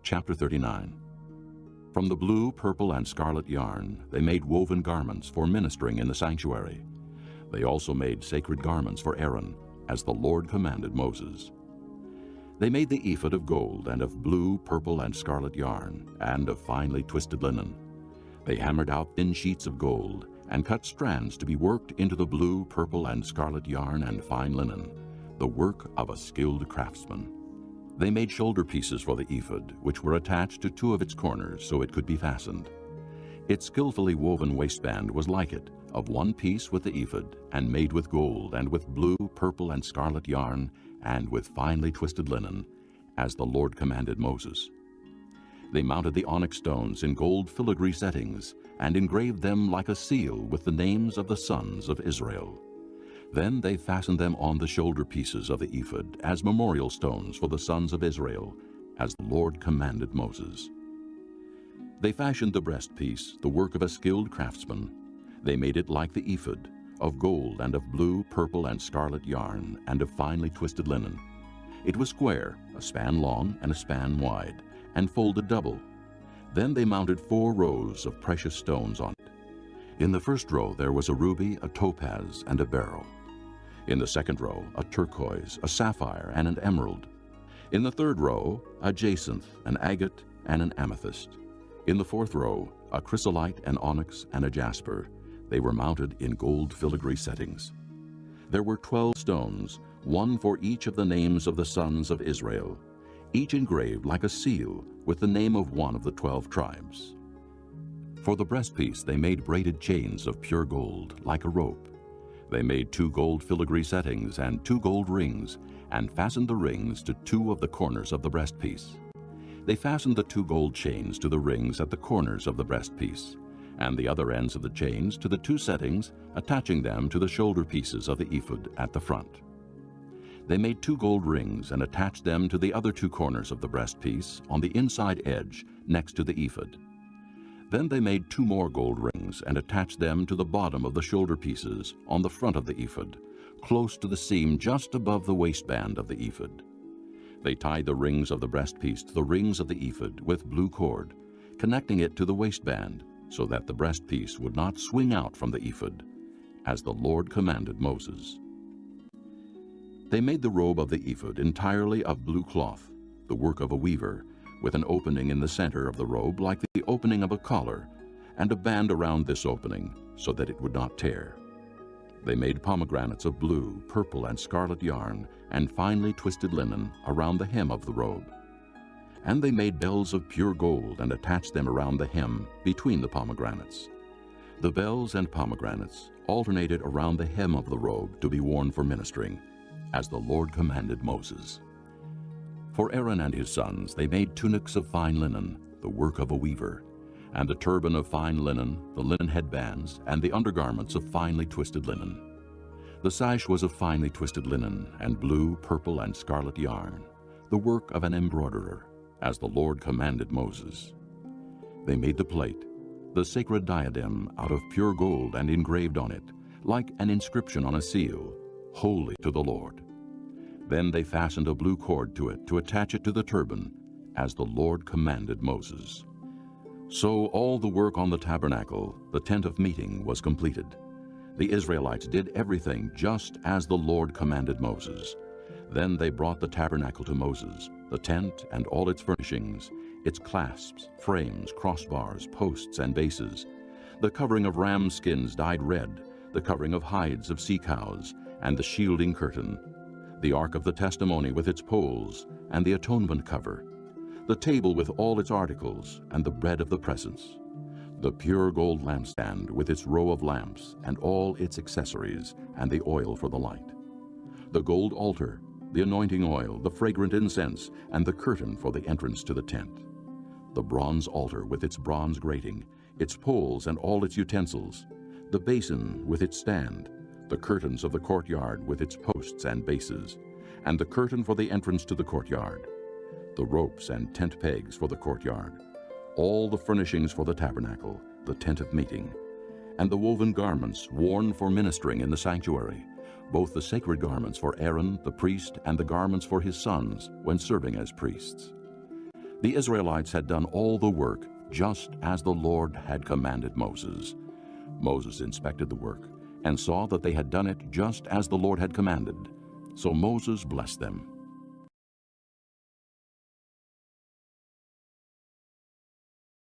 Chapter 39. From the blue, purple, and scarlet yarn they made woven garments for ministering in the sanctuary. They also made sacred garments for Aaron, as the Lord commanded Moses. They made the ephod of gold and of blue, purple, and scarlet yarn, and of finely twisted linen. They hammered out thin sheets of gold, and cut strands to be worked into the blue, purple, and scarlet yarn and fine linen, the work of a skilled craftsman. They made shoulder pieces for the ephod, which were attached to two of its corners so it could be fastened. Its skillfully woven waistband was like it, of one piece with the ephod, and made with gold, and with blue, purple, and scarlet yarn, and with finely twisted linen, as the Lord commanded Moses. They mounted the onyx stones in gold filigree settings, and engraved them like a seal with the names of the sons of Israel. Then they fastened them on the shoulder pieces of the ephod as memorial stones for the sons of Israel, as the Lord commanded Moses. They fashioned the breastpiece, the work of a skilled craftsman. They made it like the ephod, of gold and of blue, purple, and scarlet yarn, and of finely twisted linen. It was square, a span long and a span wide, and folded double. Then they mounted 4 rows of precious stones on it. In the first row there was a ruby, a topaz, and a beryl. In the second row, a turquoise, a sapphire, and an emerald. In the third row, a jacinth, an agate, and an amethyst. In the fourth row, a chrysolite, an onyx, and a jasper. They were mounted in gold filigree settings. There were 12 stones, one for each of the names of the sons of Israel, each engraved like a seal with the name of one of the 12 tribes. For the breastpiece they made braided chains of pure gold, like a rope. They made 2 gold filigree settings and 2 gold rings, and fastened the rings to 2 of the corners of the breastpiece. They fastened the 2 gold chains to the rings at the corners of the breastpiece, and the other ends of the chains to the 2 settings, attaching them to the shoulder pieces of the ephod at the front. They made 2 gold rings and attached them to the other 2 corners of the breastpiece on the inside edge next to the ephod. Then they made 2 more gold rings and attached them to the bottom of the shoulder pieces on the front of the ephod, close to the seam just above the waistband of the ephod. They tied the rings of the breastpiece to the rings of the ephod with blue cord, connecting it to the waistband, so that the breastpiece would not swing out from the ephod, as the Lord commanded Moses. They made the robe of the ephod entirely of blue cloth, the work of a weaver, with an opening in the center of the robe like the opening of a collar, and a band around this opening so that it would not tear. They made pomegranates of blue, purple, and scarlet yarn, and finely twisted linen around the hem of the robe. And they made bells of pure gold and attached them around the hem between the pomegranates. The bells and pomegranates alternated around the hem of the robe to be worn for ministering, as the Lord commanded Moses. For Aaron and his sons they made tunics of fine linen, the work of a weaver, and the turban of fine linen, the linen headbands, and the undergarments of finely twisted linen. The sash was of finely twisted linen and blue, purple, and scarlet yarn, the work of an embroiderer, as the Lord commanded Moses. They made the plate, the sacred diadem, out of pure gold and engraved on it, like an inscription on a seal, "Holy to the Lord." Then they fastened a blue cord to it to attach it to the turban, as the Lord commanded Moses. So all the work on the tabernacle, the tent of meeting, was completed. The Israelites did everything just as the Lord commanded Moses. Then they brought the tabernacle to Moses, the tent and all its furnishings, its clasps, frames, crossbars, posts, and bases, the covering of ram skins dyed red, the covering of hides of sea cows, and the shielding curtain, the ark of the testimony with its poles, and the atonement cover, the table with all its articles, and the bread of the presence, the pure gold lampstand with its row of lamps, and all its accessories, and the oil for the light, the gold altar, the anointing oil, the fragrant incense, and the curtain for the entrance to the tent, the bronze altar with its bronze grating, its poles and all its utensils, the basin with its stand, the curtains of the courtyard with its posts and bases, and the curtain for the entrance to the courtyard, the ropes and tent pegs for the courtyard, all the furnishings for the tabernacle, the tent of meeting, and the woven garments worn for ministering in the sanctuary, both the sacred garments for Aaron the priest and the garments for his sons when serving as priests. The Israelites had done all the work just as the Lord had commanded Moses. Moses inspected the work and saw that they had done it just as the Lord had commanded. So Moses blessed them.